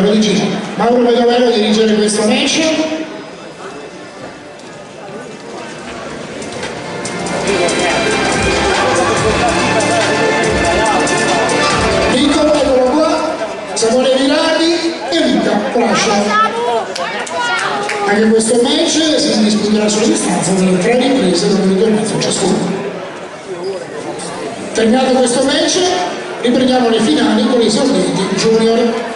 lo dici. Mauro Pedovero dirigere questo match. Nico, eccolo qua, Samuele Virardi e Luca Brascia. Anche questo match si disputerà sulla distanza delle 3 riprese da 1 minuto e mezzo ciascuno. Terminato questo match, riprendiamo le finali con i esorditi junior.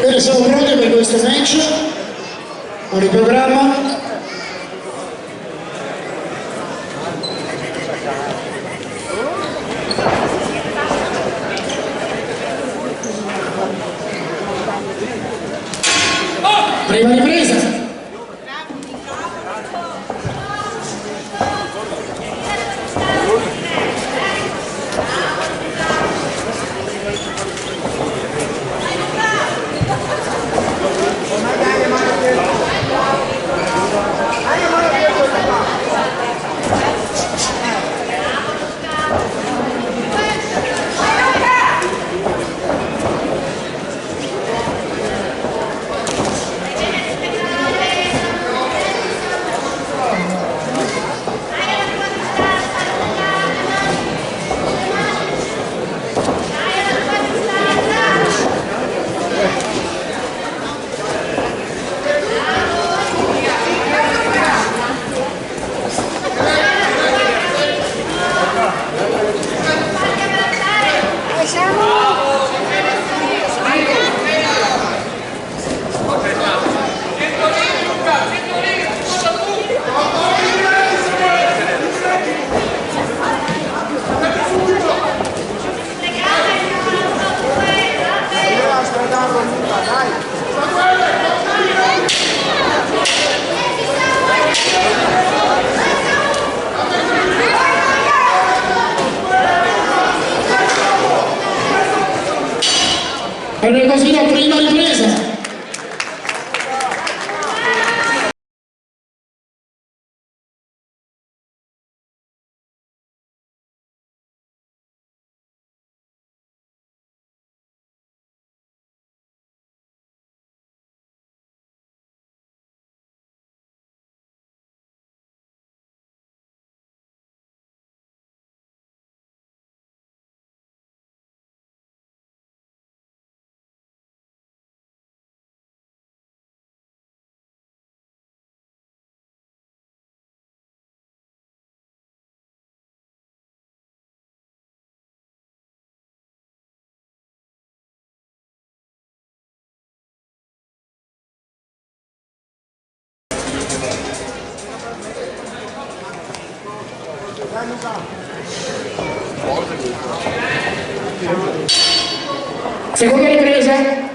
Bene, siamo pronti per questo match, fuori programma. Prima ripresa. Per così la prima ripresa. Seconda ripresa.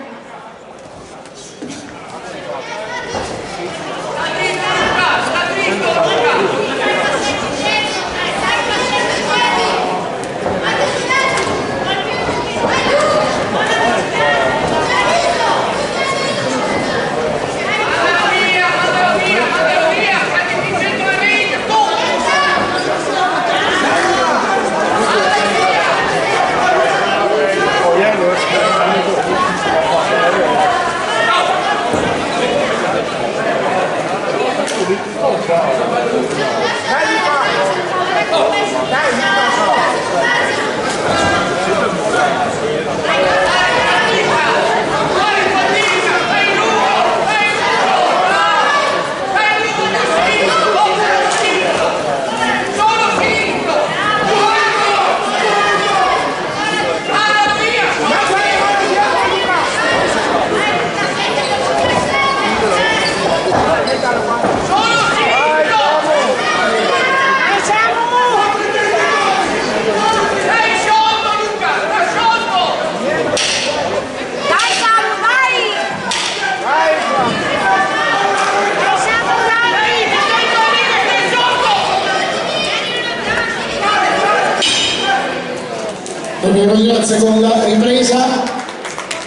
Arriviamo così alla seconda ripresa.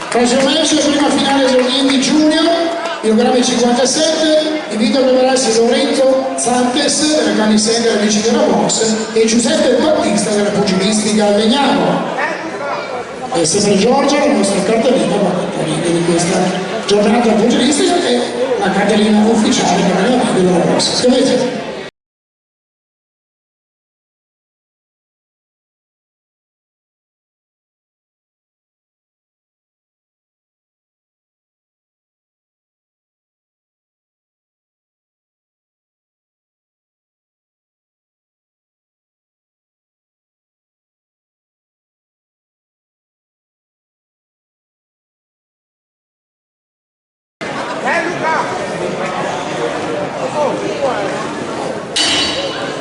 Prossimo match, prima finale dell'Unione Junior, Pilogrammi 57, invito a prepararsi Lorenzo Santes della Camisenda amici della Box e Giuseppe Battista della Pugilistica a Legnano. E sempre Giorgia, la nostra cartellina, di questa giornata pugilistica e la cartellina ufficiale per l'amico della Box. Scrivete.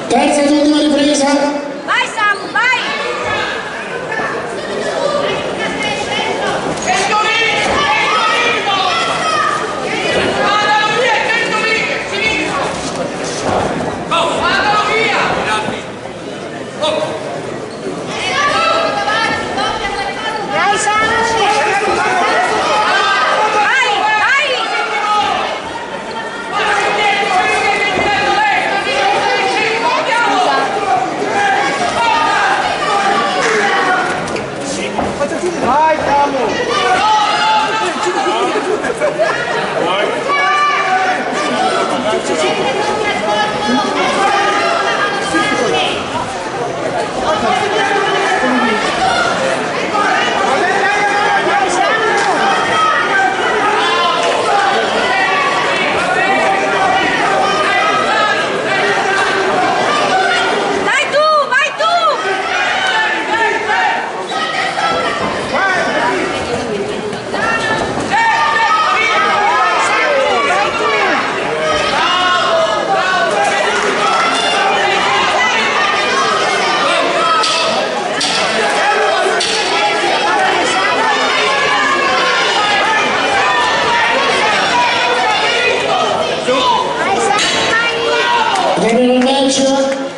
Terza ed ultima ripresa. Vai Samu, vai!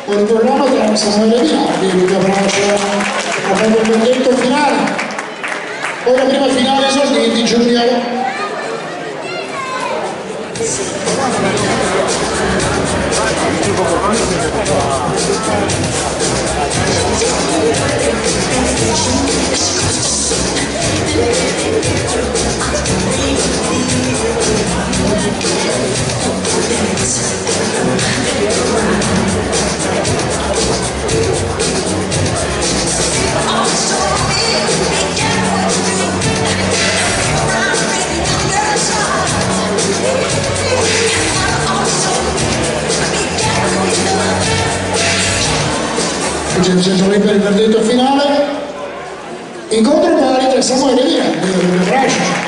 Con il programma tra Samuele Virardi e Ruga Brascia a fare il verdetto finale o la prima finale esorditi Junior. C'è per il verdetto finale, incontro pari tra Samuele Virardi e Brascia.